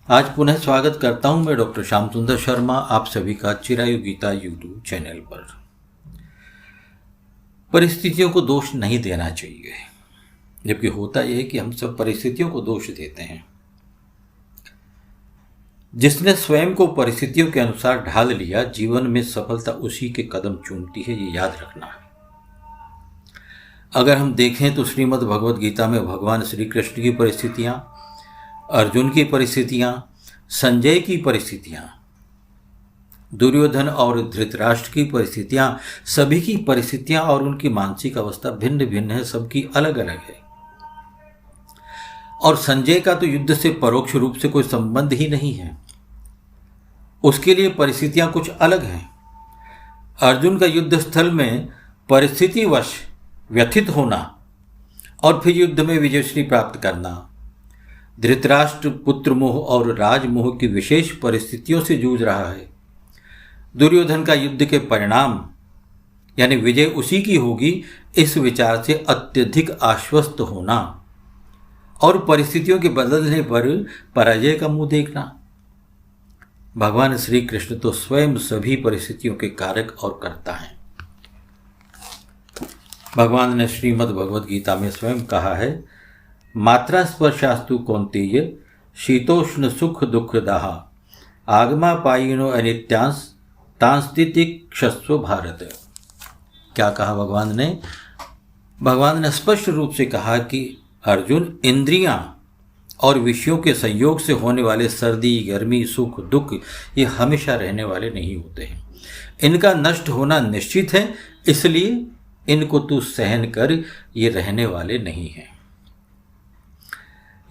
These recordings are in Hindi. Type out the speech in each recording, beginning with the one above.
आज पुनः स्वागत करता हूं मैं डॉक्टर श्याम सुंदर शर्मा आप सभी का चिरायु गीता यूट्यूब चैनल पर। परिस्थितियों को दोष नहीं देना चाहिए, जबकि होता यह है कि हम सब परिस्थितियों को दोष देते हैं। जिसने स्वयं को परिस्थितियों के अनुसार ढाल लिया, जीवन में सफलता उसी के कदम चूमती है, ये याद रखना। अगर हम देखें तो श्रीमद् भगवद गीता में भगवान श्री कृष्ण की परिस्थितियां, अर्जुन की परिस्थितियां, संजय की परिस्थितियां, दुर्योधन और धृतराष्ट्र की परिस्थितियां, सभी की परिस्थितियां और उनकी मानसिक अवस्था भिन्न भिन्न है, सबकी अलग अलग है। और संजय का तो युद्ध से परोक्ष रूप से कोई संबंध ही नहीं है, उसके लिए परिस्थितियां कुछ अलग हैं। अर्जुन का युद्ध स्थल में परिस्थितिवश व्यथित होना और फिर युद्ध में विजयश्री प्राप्त करना, धृतराष्ट्र पुत्र मोह और राजमोह की विशेष परिस्थितियों से जूझ रहा है। दुर्योधन का युद्ध के परिणाम यानी विजय उसी की होगी, इस विचार से अत्यधिक आश्वस्त होना और परिस्थितियों के बदलने पर पराजय का मुंह देखना। भगवान श्री कृष्ण तो स्वयं सभी परिस्थितियों के कारक और कर्ता हैं। भगवान ने श्रीमद् भगवद गीता में स्वयं कहा है, मात्रा स्पर्शास्तु कौन्तेय शीतोष्ण सुख दुःखदाः आगमा पायिनो अनित्यांस तांस्तितिक्षस्व भारत। क्या कहा भगवान ने? भगवान ने स्पष्ट रूप से कहा कि अर्जुन, इंद्रियां और विषयों के संयोग से होने वाले सर्दी, गर्मी, सुख, दुख ये हमेशा रहने वाले नहीं होते हैं। इनका नष्ट होना निश्चित है, इसलिए इनको तू सहन कर, ये रहने वाले नहीं हैं।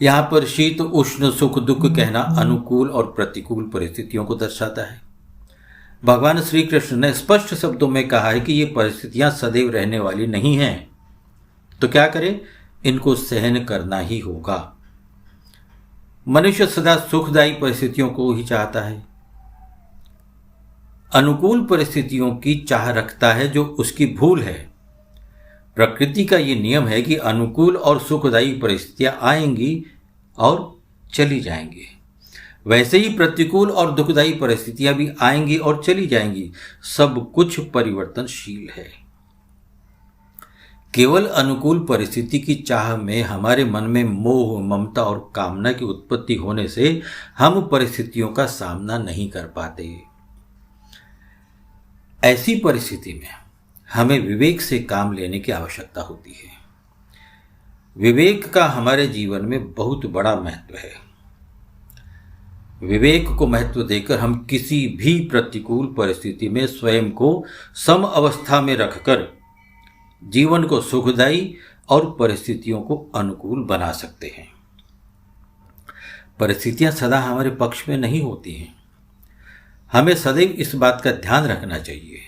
यहाँ पर शीत उष्ण सुख दुख कहना अनुकूल और प्रतिकूल परिस्थितियों को दर्शाता है। भगवान श्री कृष्ण ने स्पष्ट शब्दों में कहा है कि ये परिस्थितियां सदैव रहने वाली नहीं हैं, तो क्या करें? इनको सहन करना ही होगा। मनुष्य सदा सुखदायी परिस्थितियों को ही चाहता है, अनुकूल परिस्थितियों की चाह रखता है, जो उसकी भूल है। प्रकृति का ये नियम है कि अनुकूल और सुखदायी परिस्थितियां आएंगी और चली जाएंगी, वैसे ही प्रतिकूल और दुखदायी परिस्थितियां भी आएंगी और चली जाएंगी। सब कुछ परिवर्तनशील है। केवल अनुकूल परिस्थिति की चाह में हमारे मन में मोह, ममता और कामना की उत्पत्ति होने से हम परिस्थितियों का सामना नहीं कर पाते। ऐसी परिस्थिति में हमें विवेक से काम लेने की आवश्यकता होती है। विवेक का हमारे जीवन में बहुत बड़ा महत्व है। विवेक को महत्व देकर हम किसी भी प्रतिकूल परिस्थिति में स्वयं को सम अवस्था में रखकर जीवन को सुखदायी और परिस्थितियों को अनुकूल बना सकते हैं। परिस्थितियां सदा हमारे पक्ष में नहीं होती हैं, हमें सदैव इस बात का ध्यान रखना चाहिए।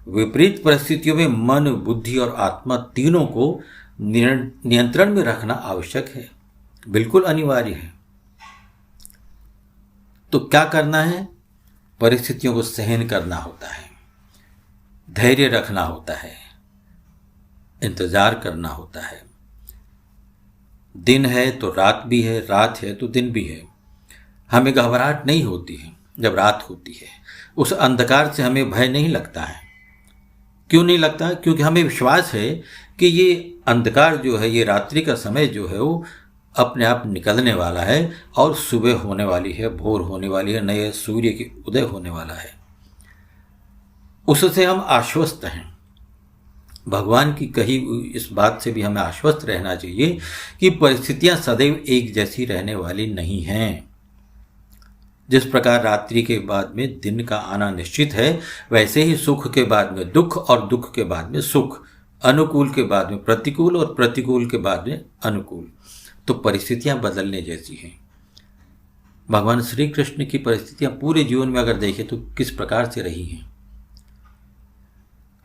विपरीत परिस्थितियों में मन, बुद्धि और आत्मा तीनों को नियंत्रण में रखना आवश्यक है, बिल्कुल अनिवार्य है। तो क्या करना है? परिस्थितियों को सहन करना होता है, धैर्य रखना होता है, इंतजार करना होता है। दिन है तो रात भी है, रात है तो दिन भी है। हमें घबराहट नहीं होती है जब रात होती है, उस अंधकार से हमें भय नहीं लगता है। क्यों नहीं लगता? क्योंकि हमें विश्वास है कि ये अंधकार जो है, ये रात्रि का समय जो है, वो अपने आप निकलने वाला है और सुबह होने वाली है, भोर होने वाली है, नए सूर्य की उदय होने वाला है। उससे हम आश्वस्त हैं। भगवान की कही इस बात से भी हमें आश्वस्त रहना चाहिए कि परिस्थितियां सदैव एक जैसी रहने वाली नहीं हैं। जिस प्रकार रात्रि के बाद में दिन का आना निश्चित है, वैसे ही सुख के बाद में दुख और दुख के बाद में सुख, अनुकूल के बाद में प्रतिकूल और प्रतिकूल के बाद में अनुकूल, तो परिस्थितियां बदलने जैसी हैं। भगवान श्री कृष्ण की परिस्थितियां पूरे जीवन में अगर देखें तो किस प्रकार से रही हैं,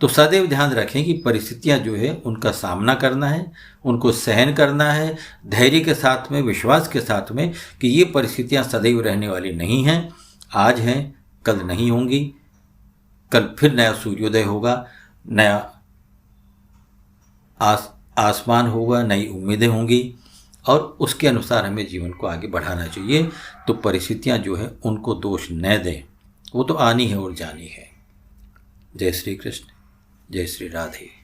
तो सदैव ध्यान रखें कि परिस्थितियां जो है उनका सामना करना है, उनको सहन करना है, धैर्य के साथ में, विश्वास के साथ में कि ये परिस्थितियां सदैव रहने वाली नहीं हैं। आज हैं, कल नहीं होंगी, कल फिर नया सूर्योदय होगा, नया आसमान होगा, नई उम्मीदें होंगी और उसके अनुसार हमें जीवन को आगे बढ़ाना चाहिए। तो परिस्थितियाँ जो है उनको दोष न दें, वो तो आनी है और जानी है। जय श्री कृष्ण, जय श्री राधे।